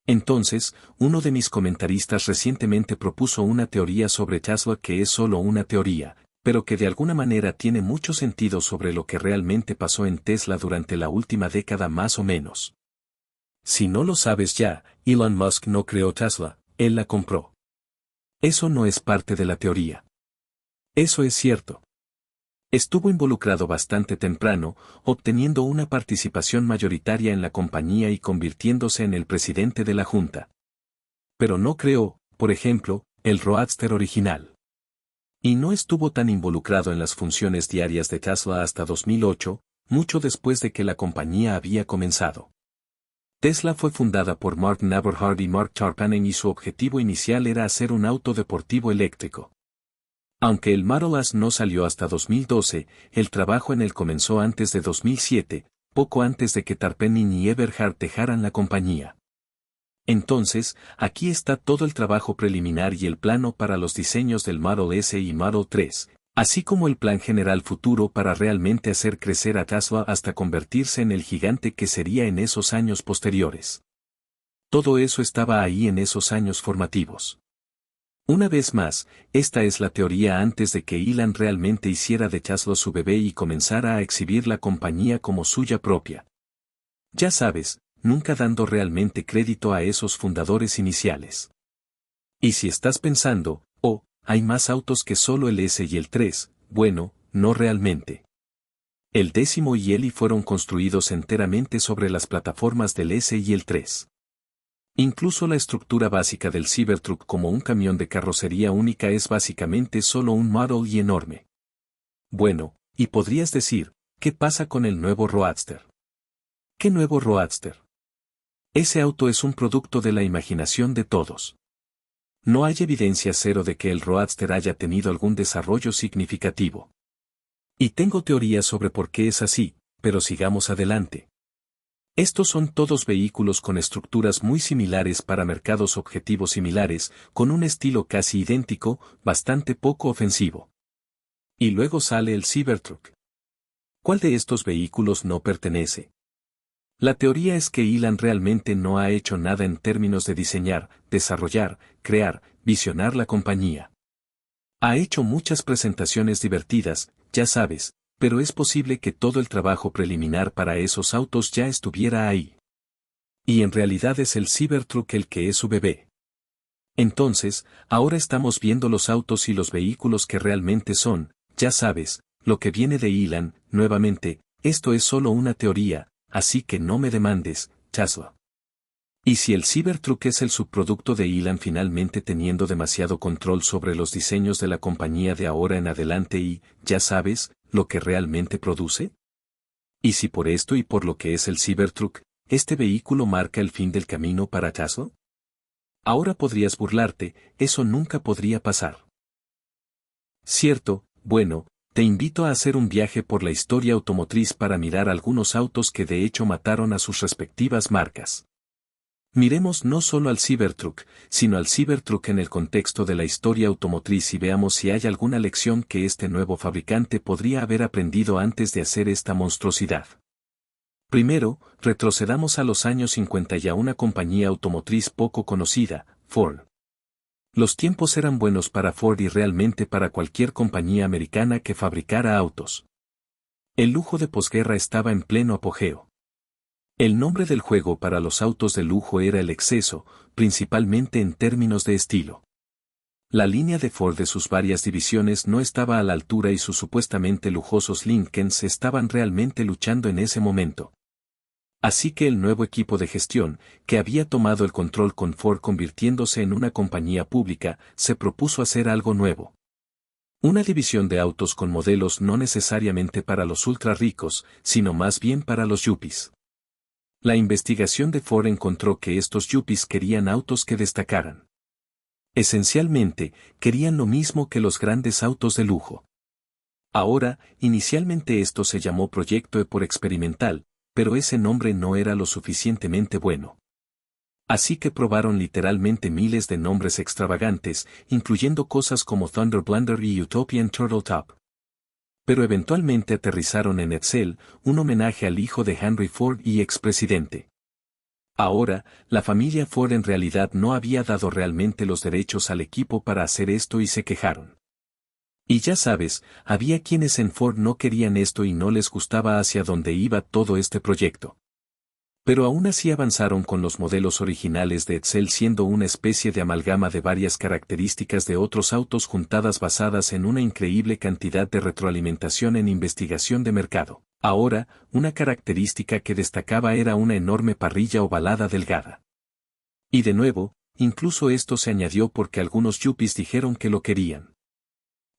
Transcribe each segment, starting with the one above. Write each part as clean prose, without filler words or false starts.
Entonces, uno de mis comentaristas recientemente propuso una teoría sobre Tesla que es solo una teoría, pero que de alguna manera tiene mucho sentido sobre lo que realmente pasó en Tesla durante la última década más o menos. Si no lo sabes ya, Elon Musk no creó Tesla, él la compró. Eso no es parte de la teoría. Eso es cierto. Estuvo involucrado bastante temprano, obteniendo una participación mayoritaria en la compañía y convirtiéndose en el presidente de la junta. Pero no creó, por ejemplo, el Roadster original. Y no estuvo tan involucrado en las funciones diarias de Tesla hasta 2008, mucho después de que la compañía había comenzado. Tesla fue fundada por Mark Naberhard y Mark Tarpanen y su objetivo inicial era hacer un auto deportivo eléctrico. Aunque el Model S no salió hasta 2012, el trabajo en él comenzó antes de 2007, poco antes de que Tarpanen y Eberhard dejaran la compañía. Entonces, aquí está todo el trabajo preliminar y el plano para los diseños del Model S y Model 3, así como el plan general futuro para realmente hacer crecer a Tesla hasta convertirse en el gigante que sería en esos años posteriores. Todo eso estaba ahí en esos años formativos. Una vez más, esta es la teoría antes de que Elon realmente hiciera de Tesla su bebé y comenzara a exhibir la compañía como suya propia. Ya sabes, nunca dando realmente crédito a esos fundadores iniciales. Y si estás pensando, oh, hay más autos que solo el S y el 3, bueno, no realmente. El 10 y el I fueron construidos enteramente sobre las plataformas del S y el 3. Incluso la estructura básica del Cybertruck como un camión de carrocería única es básicamente solo un Model Y enorme. Bueno, y podrías decir, ¿qué pasa con el nuevo Roadster? ¿Qué nuevo Roadster? Ese auto es un producto de la imaginación de todos. No hay evidencia cero de que el Roadster haya tenido algún desarrollo significativo. Y tengo teorías sobre por qué es así, pero sigamos adelante. Estos son todos vehículos con estructuras muy similares para mercados objetivos similares, con un estilo casi idéntico, bastante poco ofensivo. Y luego sale el Cybertruck. ¿Cuál de estos vehículos no pertenece? La teoría es que Elon realmente no ha hecho nada en términos de diseñar, desarrollar, crear, visionar la compañía. Ha hecho muchas presentaciones divertidas, ya sabes, pero es posible que todo el trabajo preliminar para esos autos ya estuviera ahí. Y en realidad es el Cybertruck el que es su bebé. Entonces, ahora estamos viendo los autos y los vehículos que realmente son, ya sabes, lo que viene de Elon. Nuevamente, esto es solo una teoría, así que no me demandes, Tesla. Y si el Cybertruck es el subproducto de Elon finalmente teniendo demasiado control sobre los diseños de la compañía de ahora en adelante y, ya sabes, lo que realmente produce? ¿Y si por esto y por lo que es el Cybertruck, este vehículo marca el fin del camino para Tesla? Ahora podrías burlarte, eso nunca podría pasar. Cierto, bueno, te invito a hacer un viaje por la historia automotriz para mirar algunos autos que de hecho mataron a sus respectivas marcas. Miremos no solo al Cybertruck, sino al Cybertruck en el contexto de la historia automotriz y veamos si hay alguna lección que este nuevo fabricante podría haber aprendido antes de hacer esta monstruosidad. Primero, retrocedamos a los años 50 y a una compañía automotriz poco conocida, Ford. Los tiempos eran buenos para Ford y realmente para cualquier compañía americana que fabricara autos. El lujo de posguerra estaba en pleno apogeo. El nombre del juego para los autos de lujo era el exceso, principalmente en términos de estilo. La línea de Ford de sus varias divisiones no estaba a la altura y sus supuestamente lujosos Lincolns estaban realmente luchando en ese momento. Así que el nuevo equipo de gestión, que había tomado el control con Ford convirtiéndose en una compañía pública, se propuso hacer algo nuevo. Una división de autos con modelos no necesariamente para los ultra ricos, sino más bien para los yuppies. La investigación de Ford encontró que estos yuppies querían autos que destacaran. Esencialmente, querían lo mismo que los grandes autos de lujo. Ahora, inicialmente esto se llamó Proyecto E por experimental, pero ese nombre no era lo suficientemente bueno. Así que probaron literalmente miles de nombres extravagantes, incluyendo cosas como Thunder Blunder y Utopian Turtle Top. Pero eventualmente aterrizaron en Edsel, un homenaje al hijo de Henry Ford y expresidente. Ahora, la familia Ford en realidad no había dado realmente los derechos al equipo para hacer esto y se quejaron. Y ya sabes, había quienes en Ford no querían esto y no les gustaba hacia dónde iba todo este proyecto. Pero aún así avanzaron con los modelos originales de Edsel, siendo una especie de amalgama de varias características de otros autos juntadas basadas en una increíble cantidad de retroalimentación en investigación de mercado. Ahora, una característica que destacaba era una enorme parrilla ovalada delgada. Y de nuevo, incluso esto se añadió porque algunos yuppies dijeron que lo querían.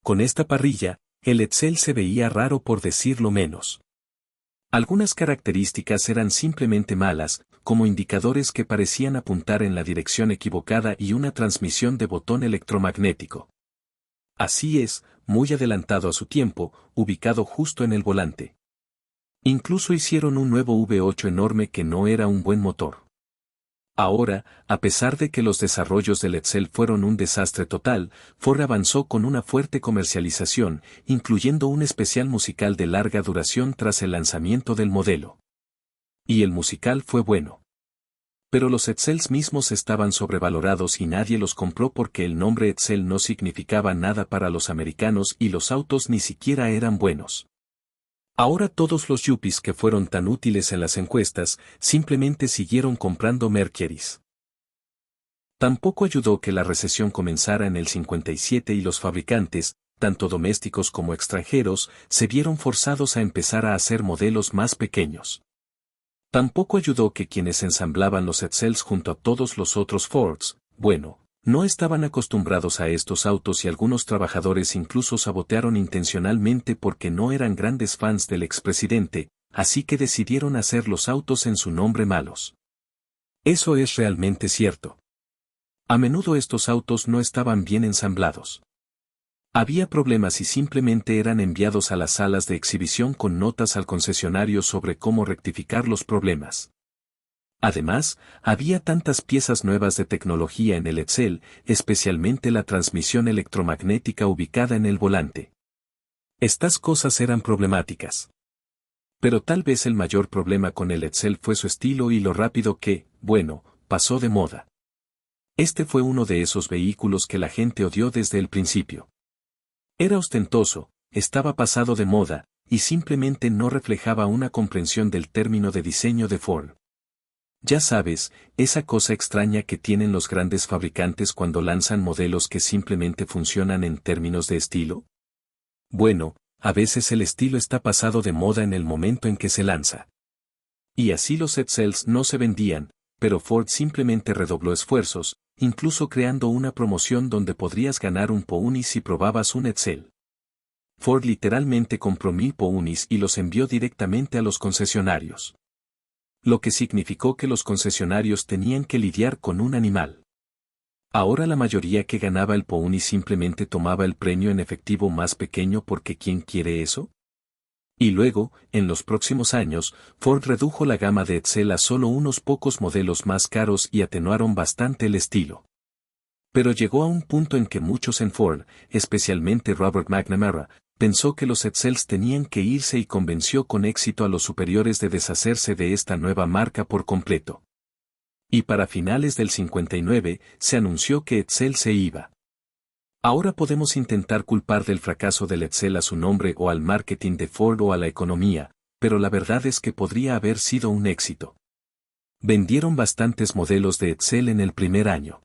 Con esta parrilla, el Edsel se veía raro por decirlo menos. Algunas características eran simplemente malas, como indicadores que parecían apuntar en la dirección equivocada y una transmisión de botón electromagnético. Así es, muy adelantado a su tiempo, ubicado justo en el volante. Incluso hicieron un nuevo V8 enorme que no era un buen motor. Ahora, a pesar de que los desarrollos del Edsel fueron un desastre total, Ford avanzó con una fuerte comercialización, incluyendo un especial musical de larga duración tras el lanzamiento del modelo. Y el musical fue bueno. Pero los Edsels mismos estaban sobrevalorados y nadie los compró porque el nombre Edsel no significaba nada para los americanos y los autos ni siquiera eran buenos. Ahora todos los yuppies que fueron tan útiles en las encuestas, simplemente siguieron comprando Mercurys. Tampoco ayudó que la recesión comenzara en el 57 y los fabricantes, tanto domésticos como extranjeros, se vieron forzados a empezar a hacer modelos más pequeños. Tampoco ayudó que quienes ensamblaban los Edsels junto a todos los otros Fords, no estaban acostumbrados a estos autos y algunos trabajadores incluso sabotearon intencionalmente porque no eran grandes fans del expresidente, así que decidieron hacer los autos en su nombre malos. Eso es realmente cierto. A menudo estos autos no estaban bien ensamblados. Había problemas y simplemente eran enviados a las salas de exhibición con notas al concesionario sobre cómo rectificar los problemas. Además, había tantas piezas nuevas de tecnología en el Edsel, especialmente la transmisión electromagnética ubicada en el volante. Estas cosas eran problemáticas. Pero tal vez el mayor problema con el Edsel fue su estilo y lo rápido que, pasó de moda. Este fue uno de esos vehículos que la gente odió desde el principio. Era ostentoso, estaba pasado de moda, y simplemente no reflejaba una comprensión del término de diseño de Ford. Ya sabes, esa cosa extraña que tienen los grandes fabricantes cuando lanzan modelos que simplemente funcionan en términos de estilo. A veces el estilo está pasado de moda en el momento en que se lanza. Y así los Edsels no se vendían, pero Ford simplemente redobló esfuerzos, incluso creando una promoción donde podrías ganar un Pony si probabas un Edsel. Ford literalmente compró 1000 Ponys y los envió directamente a los concesionarios. Lo que significó que los concesionarios tenían que lidiar con un animal. Ahora la mayoría que ganaba el Pony simplemente tomaba el premio en efectivo más pequeño porque ¿quién quiere eso? Y luego, en los próximos años, Ford redujo la gama de Edsel a solo unos pocos modelos más caros y atenuaron bastante el estilo. Pero llegó a un punto en que muchos en Ford, especialmente Robert McNamara, pensó que los Edsels tenían que irse y convenció con éxito a los superiores de deshacerse de esta nueva marca por completo. Y para finales del 59, se anunció que Edsel se iba. Ahora podemos intentar culpar del fracaso del Edsel a su nombre o al marketing de Ford o a la economía, pero la verdad es que podría haber sido un éxito. Vendieron bastantes modelos de Edsel en el primer año.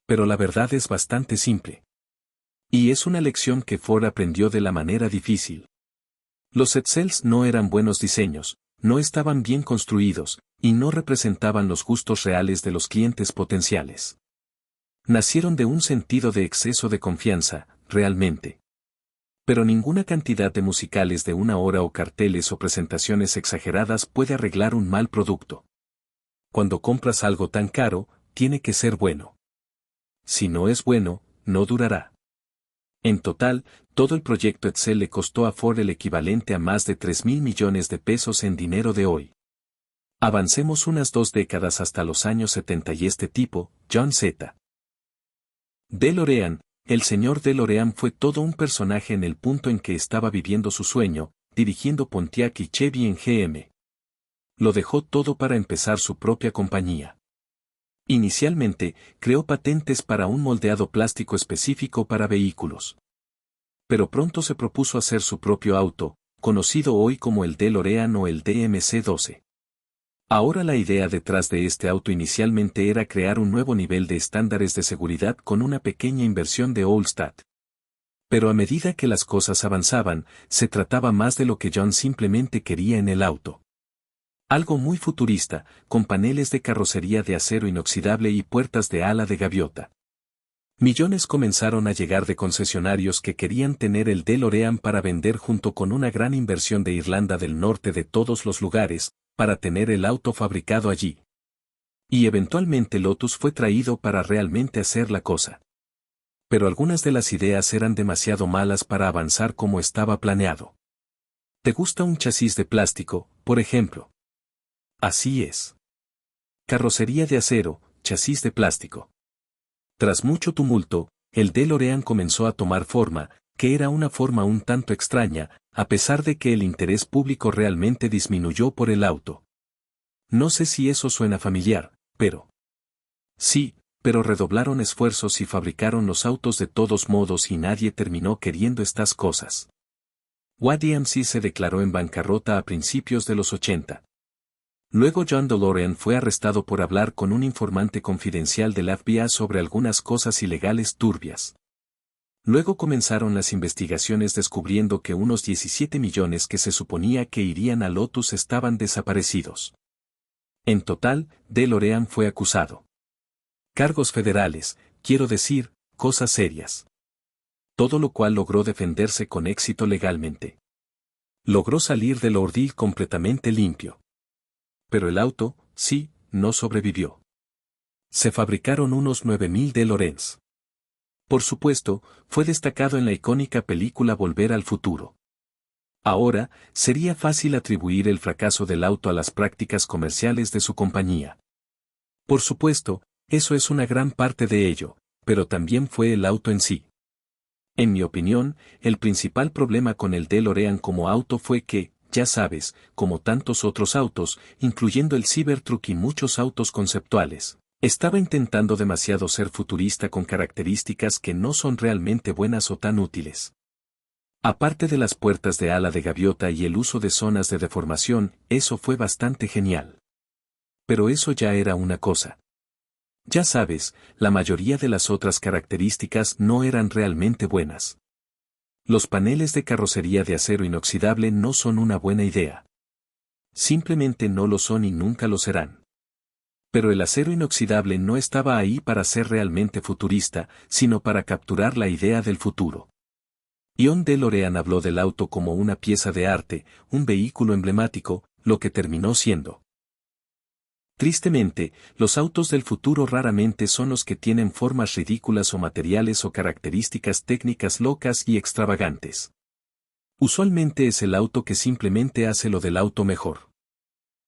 Pero la verdad es bastante simple. Y es una lección que Ford aprendió de la manera difícil. Los Edsels no eran buenos diseños, no estaban bien construidos, y no representaban los gustos reales de los clientes potenciales. Nacieron de un sentido de exceso de confianza, realmente. Pero ninguna cantidad de musicales de una hora o carteles o presentaciones exageradas puede arreglar un mal producto. Cuando compras algo tan caro, tiene que ser bueno. Si no es bueno, no durará. En total, todo el proyecto Edsel le costó a Ford el equivalente a más de 3.000 millones de pesos en dinero de hoy. Avancemos unas 2 décadas hasta los años 70 y este tipo, John Z. DeLorean, el señor DeLorean fue todo un personaje en el punto en que estaba viviendo su sueño, dirigiendo Pontiac y Chevy en GM. Lo dejó todo para empezar su propia compañía. Inicialmente, creó patentes para un moldeado plástico específico para vehículos. Pero pronto se propuso hacer su propio auto, conocido hoy como el DeLorean o el DMC-12. Ahora la idea detrás de este auto inicialmente era crear un nuevo nivel de estándares de seguridad con una pequeña inversión de Allstat. Pero a medida que las cosas avanzaban, se trataba más de lo que John simplemente quería en el auto. Algo muy futurista, con paneles de carrocería de acero inoxidable y puertas de ala de gaviota. Millones comenzaron a llegar de concesionarios que querían tener el DeLorean para vender junto con una gran inversión de Irlanda del Norte de todos los lugares, para tener el auto fabricado allí. Y eventualmente Lotus fue traído para realmente hacer la cosa. Pero algunas de las ideas eran demasiado malas para avanzar como estaba planeado. ¿Te gusta un chasis de plástico, por ejemplo? Así es. Carrocería de acero, chasis de plástico. Tras mucho tumulto, el DeLorean comenzó a tomar forma, que era una forma un tanto extraña, a pesar de que el interés público realmente disminuyó por el auto. No sé si eso suena familiar, pero... Sí, pero redoblaron esfuerzos y fabricaron los autos de todos modos y nadie terminó queriendo estas cosas. YDMC se declaró en bancarrota a principios de los 80. Luego John DeLorean fue arrestado por hablar con un informante confidencial del FBI sobre algunas cosas ilegales turbias. Luego comenzaron las investigaciones descubriendo que unos 17 millones que se suponía que irían a Lotus estaban desaparecidos. En total, DeLorean fue acusado. Cargos federales, quiero decir, cosas serias. Todo lo cual logró defenderse con éxito legalmente. Logró salir del ordeal completamente limpio. Pero el auto, sí, no sobrevivió. Se fabricaron unos 9.000 DeLoreans. Por supuesto, fue destacado en la icónica película Volver al Futuro. Ahora, sería fácil atribuir el fracaso del auto a las prácticas comerciales de su compañía. Por supuesto, eso es una gran parte de ello, pero también fue el auto en sí. En mi opinión, el principal problema con el DeLorean como auto fue que, ya sabes, como tantos otros autos, incluyendo el Cybertruck y muchos autos conceptuales, estaba intentando demasiado ser futurista con características que no son realmente buenas o tan útiles. Aparte de las puertas de ala de gaviota y el uso de zonas de deformación, eso fue bastante genial. Pero eso ya era una cosa. Ya sabes, la mayoría de las otras características no eran realmente buenas. Los paneles de carrocería de acero inoxidable no son una buena idea. Simplemente no lo son y nunca lo serán. Pero el acero inoxidable no estaba ahí para ser realmente futurista, sino para capturar la idea del futuro. John DeLorean habló del auto como una pieza de arte, un vehículo emblemático, lo que terminó siendo. Tristemente, los autos del futuro raramente son los que tienen formas ridículas o materiales o características técnicas locas y extravagantes. Usualmente es el auto que simplemente hace lo del auto mejor.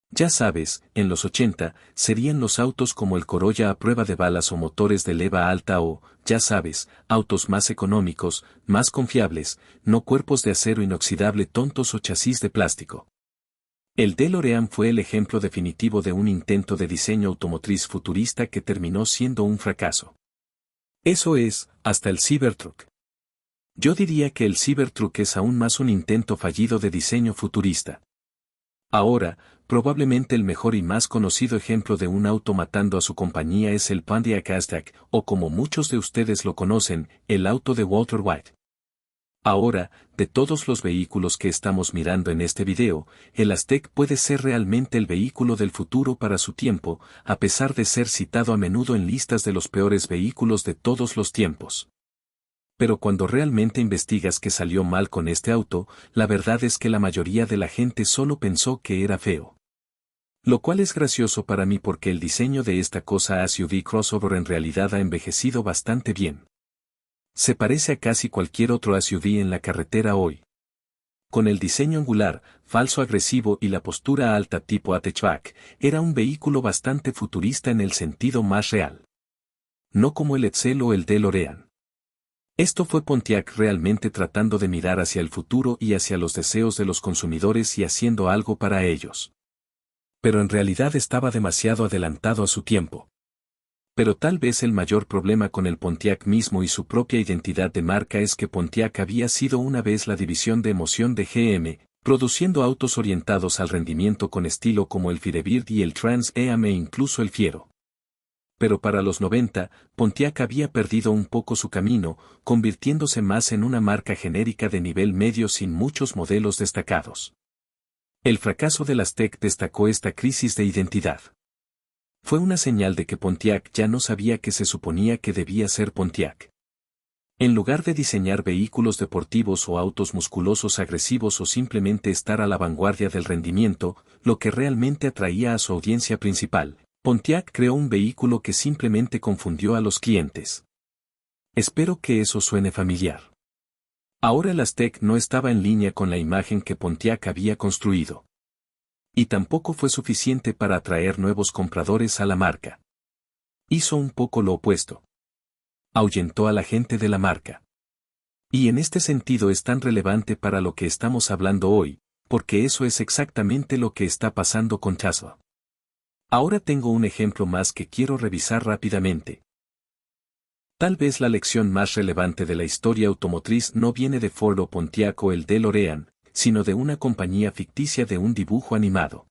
Ya sabes, en los 80, serían los autos como el Corolla a prueba de balas o motores de leva alta o, ya sabes, autos más económicos, más confiables, no cuerpos de acero inoxidable tontos o chasis de plástico. El DeLorean fue el ejemplo definitivo de un intento de diseño automotriz futurista que terminó siendo un fracaso. Eso es, hasta el Cybertruck. Yo diría que el Cybertruck es aún más un intento fallido de diseño futurista. Ahora, probablemente el mejor y más conocido ejemplo de un auto matando a su compañía es el Pontiac Aztek, o como muchos de ustedes lo conocen, el auto de Walter White. Ahora, de todos los vehículos que estamos mirando en este video, el Aztek puede ser realmente el vehículo del futuro para su tiempo, a pesar de ser citado a menudo en listas de los peores vehículos de todos los tiempos. Pero cuando realmente investigas qué salió mal con este auto, la verdad es que la mayoría de la gente solo pensó que era feo. Lo cual es gracioso para mí porque el diseño de esta cosa SUV crossover en realidad ha envejecido bastante bien. Se parece a casi cualquier otro SUV en la carretera hoy. Con el diseño angular, falso agresivo y la postura alta tipo hatchback, era un vehículo bastante futurista en el sentido más real. No como el Edsel o el DeLorean. Esto fue Pontiac realmente tratando de mirar hacia el futuro y hacia los deseos de los consumidores y haciendo algo para ellos. Pero en realidad estaba demasiado adelantado a su tiempo. Pero tal vez el mayor problema con el Pontiac mismo y su propia identidad de marca es que Pontiac había sido una vez la división de emoción de GM, produciendo autos orientados al rendimiento con estilo como el Firebird y el Trans Am e incluso el Fiero. Pero para los 90, Pontiac había perdido un poco su camino, convirtiéndose más en una marca genérica de nivel medio sin muchos modelos destacados. El fracaso del Aztek destacó esta crisis de identidad. Fue una señal de que Pontiac ya no sabía qué se suponía que debía ser Pontiac. En lugar de diseñar vehículos deportivos o autos musculosos agresivos o simplemente estar a la vanguardia del rendimiento, lo que realmente atraía a su audiencia principal, Pontiac creó un vehículo que simplemente confundió a los clientes. Espero que eso suene familiar. Ahora el Aztek no estaba en línea con la imagen que Pontiac había construido. Y tampoco fue suficiente para atraer nuevos compradores a la marca. Hizo un poco lo opuesto. Ahuyentó a la gente de la marca. Y en este sentido es tan relevante para lo que estamos hablando hoy, porque eso es exactamente lo que está pasando con Tesla. Ahora tengo un ejemplo más que quiero revisar rápidamente. Tal vez la lección más relevante de la historia automotriz no viene de Ford o Pontiac o el DeLorean, sino de una compañía ficticia de un dibujo animado.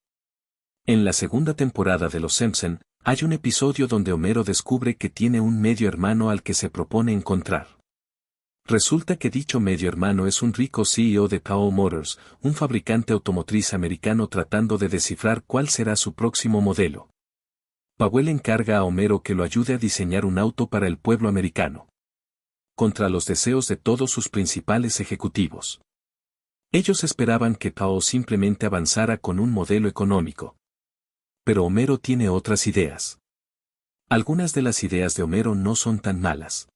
En la segunda temporada de Los Simpson, hay un episodio donde Homero descubre que tiene un medio hermano al que se propone encontrar. Resulta que dicho medio hermano es un rico CEO de Powell Motors, un fabricante automotriz americano tratando de descifrar cuál será su próximo modelo. Powell encarga a Homero que lo ayude a diseñar un auto para el pueblo americano. Contra los deseos de todos sus principales ejecutivos. Ellos esperaban que Powell simplemente avanzara con un modelo económico. Pero Homero tiene otras ideas. Algunas de las ideas de Homero no son tan malas.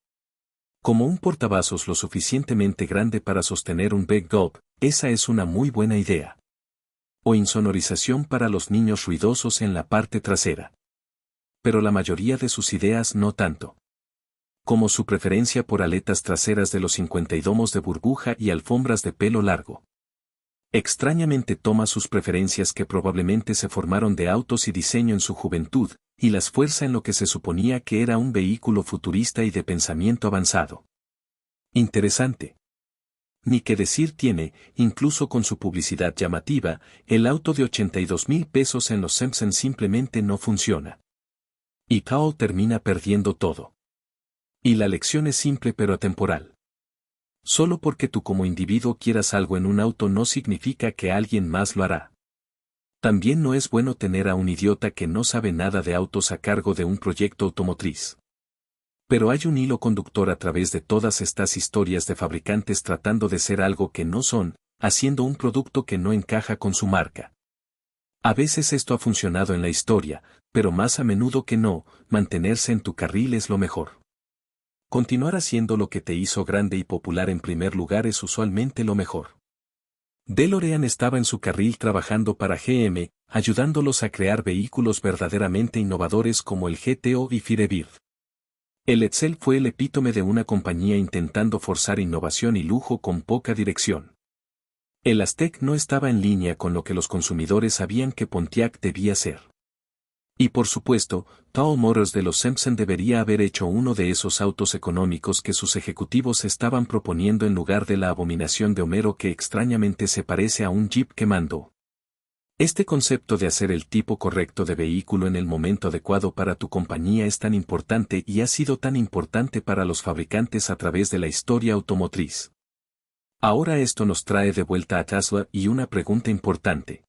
Como un portavasos lo suficientemente grande para sostener un Big Gulp, esa es una muy buena idea. O insonorización para los niños ruidosos en la parte trasera. Pero la mayoría de sus ideas no tanto. Como su preferencia por aletas traseras de los 50 y domos de burbuja y alfombras de pelo largo. Extrañamente toma sus preferencias que probablemente se formaron de autos y diseño en su juventud, y las fuerza en lo que se suponía que era un vehículo futurista y de pensamiento avanzado. Interesante. Ni qué decir tiene, incluso con su publicidad llamativa, el auto de 82,000 pesos en los Simpson simplemente no funciona. Y Powell termina perdiendo todo. Y la lección es simple pero atemporal. Solo porque tú como individuo quieras algo en un auto no significa que alguien más lo hará. También no es bueno tener a un idiota que no sabe nada de autos a cargo de un proyecto automotriz. Pero hay un hilo conductor a través de todas estas historias de fabricantes tratando de ser algo que no son, haciendo un producto que no encaja con su marca. A veces esto ha funcionado en la historia, pero más a menudo que no, mantenerse en tu carril es lo mejor. Continuar haciendo lo que te hizo grande y popular en primer lugar es usualmente lo mejor. DeLorean estaba en su carril trabajando para GM, ayudándolos a crear vehículos verdaderamente innovadores como el GTO y Firebird. El Edsel fue el epítome de una compañía intentando forzar innovación y lujo con poca dirección. El Aztek no estaba en línea con lo que los consumidores sabían que Pontiac debía ser. Y por supuesto, Powell Motors de los Simpson debería haber hecho uno de esos autos económicos que sus ejecutivos estaban proponiendo en lugar de la abominación de Homero que extrañamente se parece a un Jeep quemando. Este concepto de hacer el tipo correcto de vehículo en el momento adecuado para tu compañía es tan importante y ha sido tan importante para los fabricantes a través de la historia automotriz. Ahora esto nos trae de vuelta a Tesla y una pregunta importante.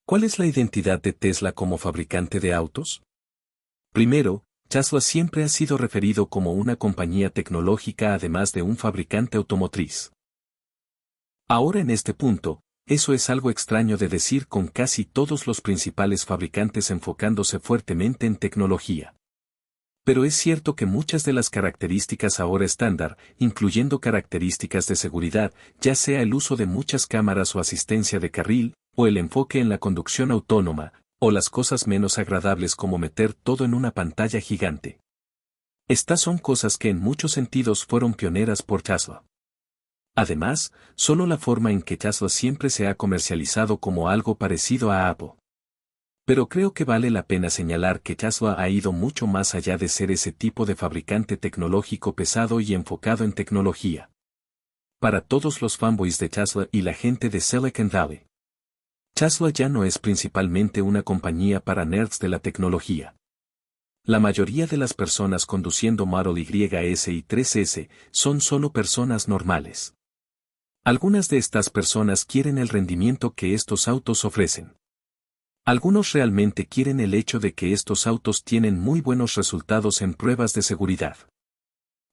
¿Cuál es la identidad de Tesla como fabricante de autos? Primero, Tesla siempre ha sido referido como una compañía tecnológica además de un fabricante automotriz. Ahora en este punto, eso es algo extraño de decir con casi todos los principales fabricantes enfocándose fuertemente en tecnología. Pero es cierto que muchas de las características ahora estándar, incluyendo características de seguridad, ya sea el uso de muchas cámaras o asistencia de carril, o el enfoque en la conducción autónoma, o las cosas menos agradables como meter todo en una pantalla gigante. Estas son cosas que en muchos sentidos fueron pioneras por Tesla. Además, solo la forma en que Tesla siempre se ha comercializado como algo parecido a Apple. Pero creo que vale la pena señalar que Tesla ha ido mucho más allá de ser ese tipo de fabricante tecnológico pesado y enfocado en tecnología. Para todos los fanboys de Tesla y la gente de Silicon Valley, Tesla ya no es principalmente una compañía para nerds de la tecnología. La mayoría de las personas conduciendo Model Y, S y 3S son solo personas normales. Algunas de estas personas quieren el rendimiento que estos autos ofrecen. Algunos realmente quieren el hecho de que estos autos tienen muy buenos resultados en pruebas de seguridad.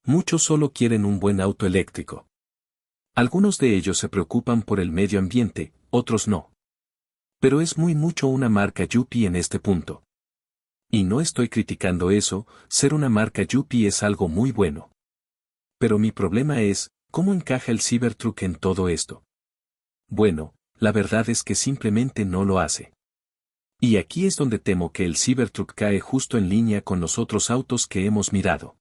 Muchos solo quieren un buen auto eléctrico. Algunos de ellos se preocupan por el medio ambiente, otros no. Pero es mucho una marca yuppie en este punto. Y no estoy criticando eso, ser una marca yuppie es algo muy bueno. Pero mi problema es, ¿cómo encaja el Cybertruck en todo esto? Bueno, la verdad es que simplemente no lo hace. Y aquí es donde temo que el Cybertruck cae justo en línea con los otros autos que hemos mirado.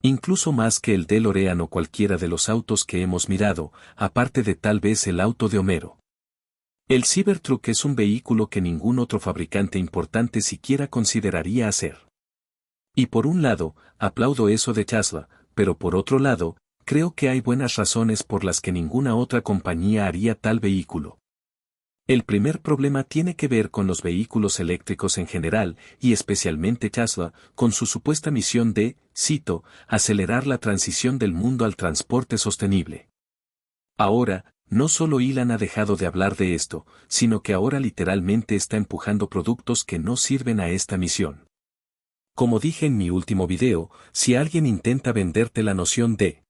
Incluso más que el DeLorean o cualquiera de los autos que hemos mirado, aparte de tal vez el auto de Homero. El Cybertruck es un vehículo que ningún otro fabricante importante siquiera consideraría hacer. Y por un lado, aplaudo eso de Tesla, pero por otro lado, creo que hay buenas razones por las que ninguna otra compañía haría tal vehículo. El primer problema tiene que ver con los vehículos eléctricos en general, y especialmente Tesla, con su supuesta misión de, cito, acelerar la transición del mundo al transporte sostenible. Ahora, no solo Elon ha dejado de hablar de esto, sino que ahora literalmente está empujando productos que no sirven a esta misión. Como dije en mi último video, si alguien intenta venderte la noción de